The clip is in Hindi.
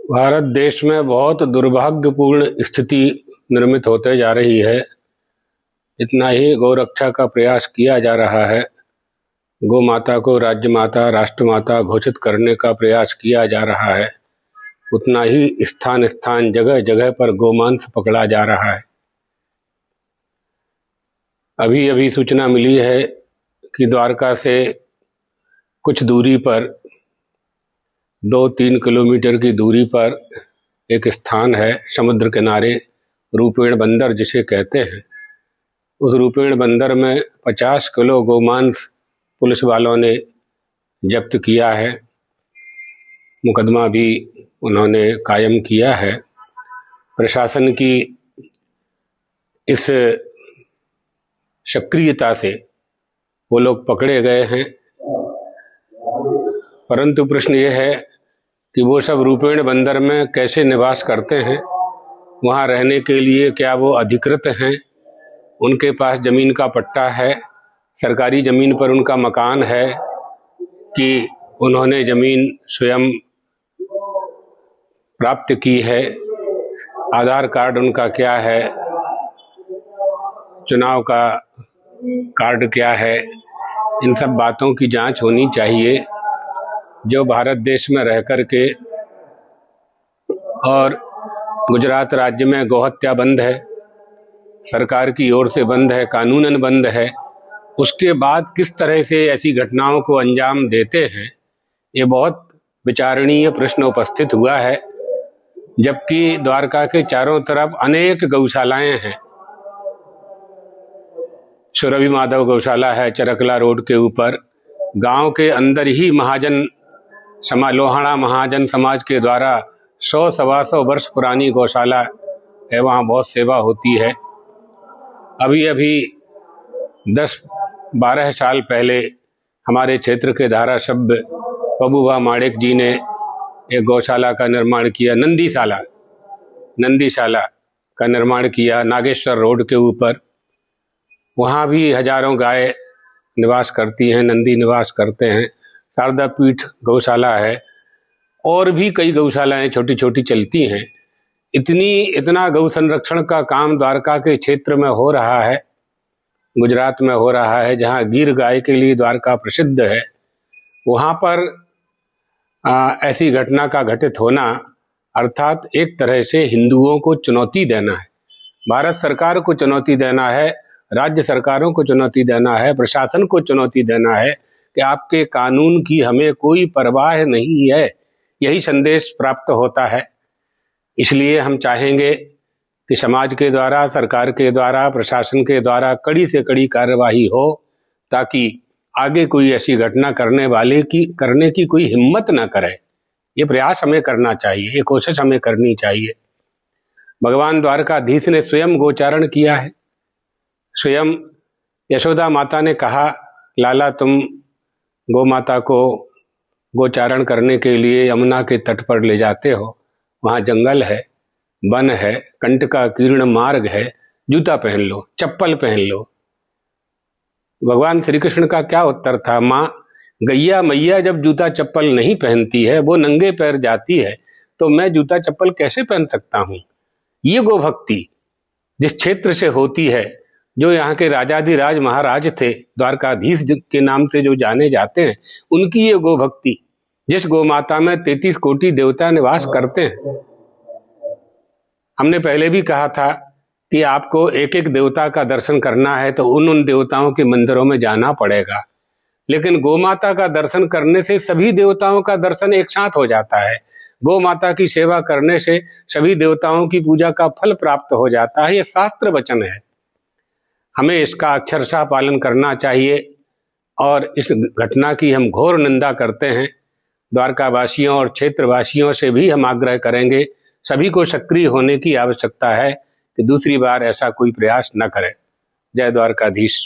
भारत देश में बहुत दुर्भाग्यपूर्ण स्थिति निर्मित होते जा रही है। इतना ही गौरक्षा का प्रयास किया जा रहा है, गौ माता को राज्य माता, राष्ट्र माता घोषित करने का प्रयास किया जा रहा है, उतना ही स्थान स्थान जगह जगह पर गोमांस पकड़ा जा रहा है। अभी अभी सूचना मिली है कि द्वारका से कुछ दूरी पर 2-3 किलोमीटर की दूरी पर एक स्थान है, समुद्र किनारे रूपेण बंदर जिसे कहते हैं। उस रूपेण बंदर में 50 किलो गोमांस पुलिस वालों ने जब्त किया है। मुकदमा भी उन्होंने कायम किया है। प्रशासन की इस सक्रियता से वो लोग पकड़े गए हैं, परंतु प्रश्न ये है कि वो सब रूपेण बंदर में कैसे निवास करते हैं, वहाँ रहने के लिए क्या वो अधिकृत हैं, उनके पास जमीन का पट्टा है, सरकारी जमीन पर उनका मकान है कि उन्होंने जमीन स्वयं प्राप्त की है, आधार कार्ड उनका क्या है, चुनाव का कार्ड क्या है, इन सब बातों की जांच होनी चाहिए। जो भारत देश में रह कर के और गुजरात राज्य में गौहत्या बंद है, सरकार की ओर से बंद है, कानूनन बंद है, उसके बाद किस तरह से ऐसी घटनाओं को अंजाम देते हैं, ये बहुत विचारणीय प्रश्न उपस्थित हुआ है। जबकि द्वारका के चारों तरफ अनेक गौशालाएं हैं। सुरभि माधव गौशाला है चरकला रोड के ऊपर। गांव के अंदर ही लोहाड़ा महाजन समाज के द्वारा 100-125 वर्ष पुरानी गौशाला है, वहाँ बहुत सेवा होती है। अभी अभी 10-12 साल पहले हमारे क्षेत्र के धारासभ्य पबूभा माणेक जी ने एक गौशाला का निर्माण किया, नंदीशाला का निर्माण किया नागेश्वर रोड के ऊपर। वहाँ भी हजारों गाय निवास करती हैं, नंदी निवास करते हैं। शारदा पीठ गौशाला है और भी कई गौशालाएं छोटी छोटी चलती हैं। इतना गौ संरक्षण का काम द्वारका के क्षेत्र में हो रहा है, गुजरात में हो रहा है, जहाँ गिर गाय के लिए द्वारका प्रसिद्ध है। वहाँ पर ऐसी घटना का घटित होना अर्थात एक तरह से हिंदुओं को चुनौती देना है, भारत सरकार को चुनौती देना है, राज्य सरकारों को चुनौती देना है, प्रशासन को चुनौती देना है कि आपके कानून की हमें कोई परवाह नहीं है। यही संदेश प्राप्त होता है। इसलिए हम चाहेंगे कि समाज के द्वारा, सरकार के द्वारा, प्रशासन के द्वारा कड़ी से कड़ी कार्यवाही हो, ताकि आगे कोई ऐसी घटना करने की कोई हिम्मत ना करे। ये प्रयास हमें करना चाहिए, ये कोशिश हमें करनी चाहिए। भगवान द्वारकाधीश ने स्वयं गोचारण किया है। स्वयं यशोदा माता ने कहा, लाला तुम गौ माता को गोचारण करने के लिए यमुना के तट पर ले जाते हो, वहाँ जंगल है, वन है, कंट का कीर्ण मार्ग है, जूता पहन लो, चप्पल पहन लो। भगवान श्री कृष्ण का क्या उत्तर था, माँ गैया मैया जब जूता चप्पल नहीं पहनती है, वो नंगे पैर जाती है, तो मैं जूता चप्पल कैसे पहन सकता हूँ। ये गो भक्ति जिस क्षेत्र से होती है, जो यहाँ के राजाधिराज महाराज थे, द्वारकाधीश के नाम से जो जाने जाते हैं, उनकी ये गो भक्ति, जिस गौ माता में 33 कोटि देवता निवास करते हैं। हमने पहले भी कहा था कि आपको एक एक देवता का दर्शन करना है तो उन देवताओं के मंदिरों में जाना पड़ेगा, लेकिन गौ माता का दर्शन करने से सभी देवताओं का दर्शन एक साथ हो जाता है। गौ माता की सेवा करने से सभी देवताओं की पूजा का फल प्राप्त हो जाता है। ये शास्त्र वचन है, हमें इसका अक्षरशः पालन करना चाहिए और इस घटना की हम घोर निंदा करते हैं। द्वारकावासियों और क्षेत्रवासियों से भी हम आग्रह करेंगे, सभी को सक्रिय होने की आवश्यकता है कि दूसरी बार ऐसा कोई प्रयास न करें। जय द्वारकाधीश।